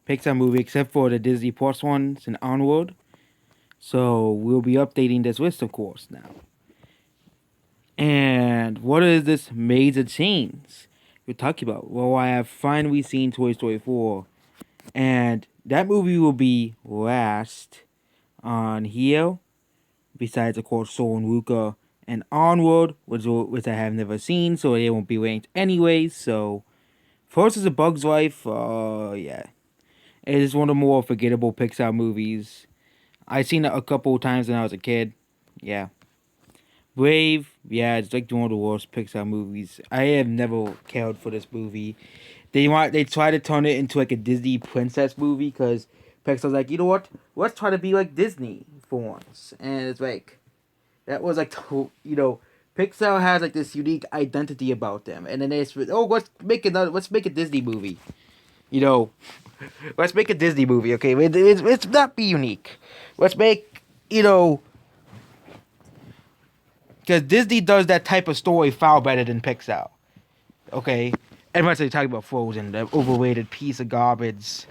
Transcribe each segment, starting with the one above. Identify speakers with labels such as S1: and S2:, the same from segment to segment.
S1: Pixar movie except for the Disney Plus ones and onward. So we'll be updating this list, of course, now. And what is this major change you're talking about? Well, I have finally seen Toy Story 4, and that movie will be last on here, besides, of course, Soul and Luca and Onward, which I have never seen, so they won't be ranked anyway. So, first is A Bug's Life. Yeah. It is one of the more forgettable Pixar movies. I've seen it a couple of times when I was a kid. Yeah. Brave, yeah, it's like one of the worst Pixar movies. I have never cared for this movie. They try to turn it into like a Disney princess movie because Pixar's like, you know what? Let's try to be like Disney for once. And it's like that was like Pixar has like this unique identity about them, and then let's make a Disney movie. You know, let's make a Disney movie, okay? Let's not be unique. Let's make, because Disney does that type of story far better than Pixar, okay? And once they talk about Frozen, the overrated piece of garbage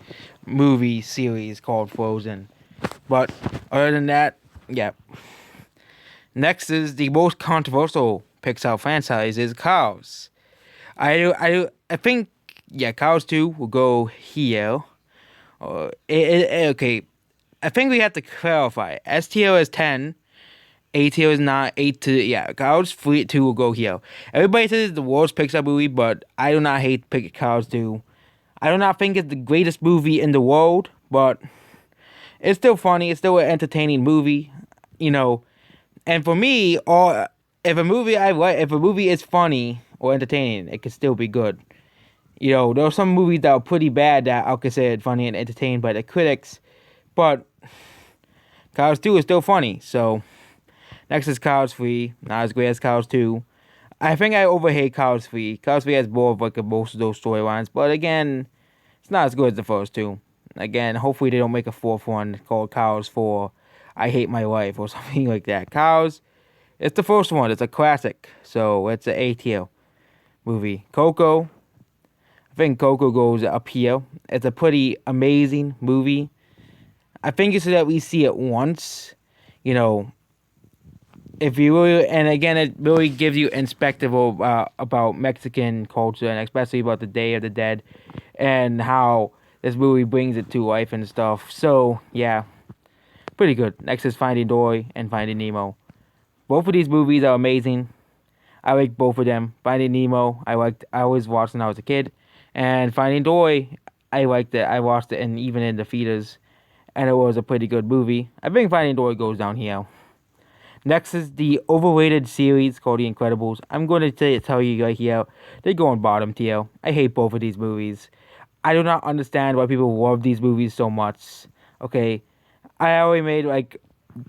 S1: movie series called Frozen. But other than that, yeah. Next is the most controversial Pixar franchise is Cars. I think, yeah, Cars 2 will go here. Okay, I think we have to clarify. S tier is 10, A tier is 9, 8 to, yeah, Cars 2 will go here. Everybody says it's the worst Pixar movie, but I do not hate Cars 2. I do not think it's the greatest movie in the world, but it's still funny. It's still an entertaining movie, And for me, if a movie is funny or entertaining, it can still be good. There are some movies that are pretty bad that I'll consider funny and entertaining by the critics, but Cars 2 is still funny. So next is Cars 3, not as great as Cars 2. I think I overhate Cars 3. Cars 3 has more of like most of those storylines, but again, it's not as good as the first two. Again, hopefully they don't make a fourth one called Cars 4. I Hate My Life or something like that. Cars, it's the first one. It's a classic, so it's an A tier movie. Coco, I think Coco goes up here. It's a pretty amazing movie. I think you should at least see it once. If you really, and again, it really gives you inspective about Mexican culture and especially about the Day of the Dead and how this movie brings it to life and stuff. So, yeah, pretty good. Next is Finding Dory and Finding Nemo. Both of these movies are amazing. I like both of them. Finding Nemo, I always watched when I was a kid. And Finding Dory, I liked it. I watched it and even in the theaters. And it was a pretty good movie. I think Finding Dory goes down here. Next is the overrated series called The Incredibles. I'm going to tell you right here, they go on bottom tier. I hate both of these movies. I do not understand why people love these movies so much. Okay, I already made like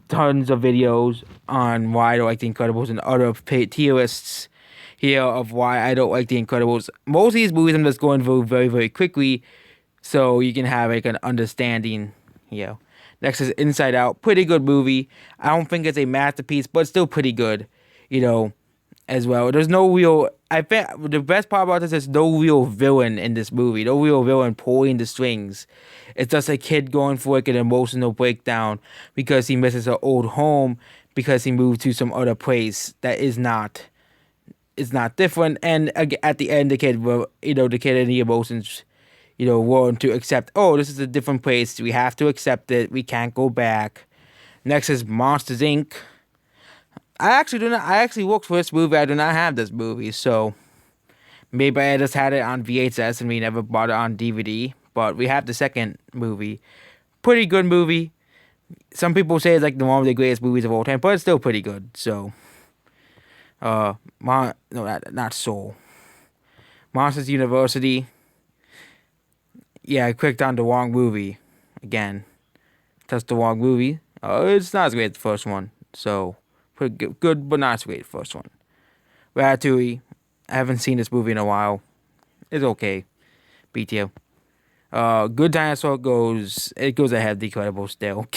S1: tons of videos on why I don't like The Incredibles and other tier lists here of why I don't like The Incredibles. Most of these movies I'm just going through very, very quickly so you can have like an understanding here. Next is Inside Out. Pretty good movie. I don't think it's a masterpiece, but still pretty good, as well. There's no real... I think the best part about this is no real villain in this movie. No real villain pulling the strings. It's just a kid going through like an emotional breakdown because he misses an old home because he moved to some other place that is not different. And at the end, the kid and the emotions... willing to accept, this is a different place. We have to accept it. We can't go back. Next is Monsters, Inc. I actually looked for this movie. I do not have this movie, so maybe I just had it on VHS and we never bought it on DVD. But we have the second movie. Pretty good movie. Some people say it's like one of the greatest movies of all time, but it's still pretty good. So, not Soul. Monsters University. Yeah, I clicked on the wrong movie again. That's the wrong movie. It's not as great as the first one. So, pretty good, but not as great as the first one. Ratatouille. I haven't seen this movie in a while. It's okay. B tier. Good Dinosaur goes ahead of The Incredibles still.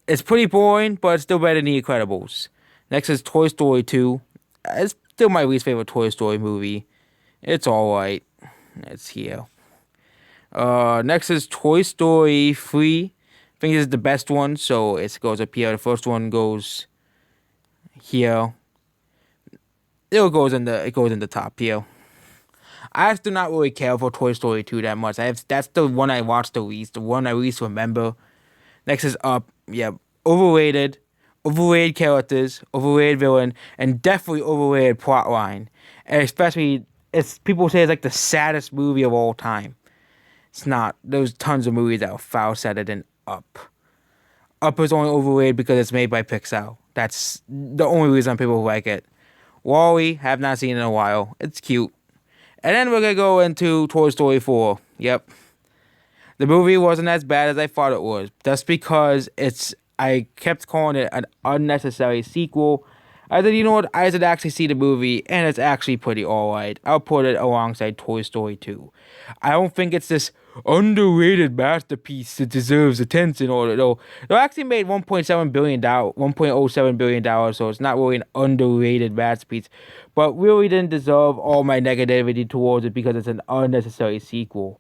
S1: It's pretty boring, but it's still better than The Incredibles. Next is Toy Story 2. It's still my least favorite Toy Story movie. It's alright. It's here. Next is Toy Story 3. I think this is the best one, so it goes up here. The first one goes here. It goes in the top here. I actually do not really care for Toy Story 2 that much. That's the one I watched the least, the one I least remember. Next is Up. Yeah, overrated. Overrated characters, overrated villain, and definitely overrated plot line. And especially, people say it's like the saddest movie of all time. It's not. There's tons of movies that are far sadder than Up. Up is only overrated because it's made by Pixar. That's the only reason people like it. Wall-E, have not seen it in a while. It's cute. And then we're gonna go into Toy Story 4. Yep. The movie wasn't as bad as I thought it was. Just because I kept calling it an unnecessary sequel. I said, you know what? I should actually see the movie, and it's actually pretty alright. I'll put it alongside Toy Story 2. I don't think it's this underrated masterpiece that deserves attention, or no. It actually made $1.7 billion, $1.07 billion, so it's not really an underrated masterpiece. But really didn't deserve all my negativity towards it because it's an unnecessary sequel.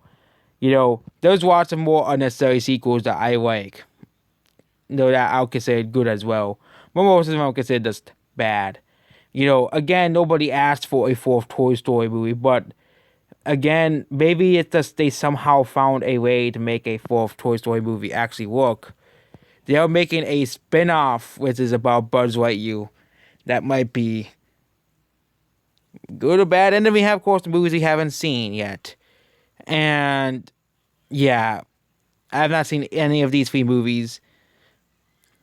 S1: There's lots of more unnecessary sequels that I like. That I'll consider good as well. But most of them I'll consider just bad. Again, nobody asked for a fourth Toy Story movie, but again, maybe it's just they somehow found a way to make a fourth Toy Story movie actually work. They are making a spin-off, which is about Buzz Lightyear. That might be good or bad. And then we have, of course, the movies we haven't seen yet. And, yeah, I have not seen any of these three movies.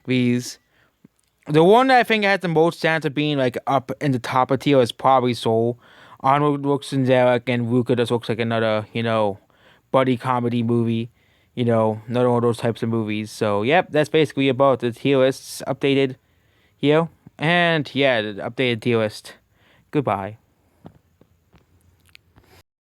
S1: The one that I think has the most chance of being like up in the top of tier is probably Soul. Arnold looks angelic and Luca just looks like another, buddy comedy movie. Another one of those types of movies. So, yep, that's basically about the tier lists updated here. And, yeah, the updated tier list. Goodbye.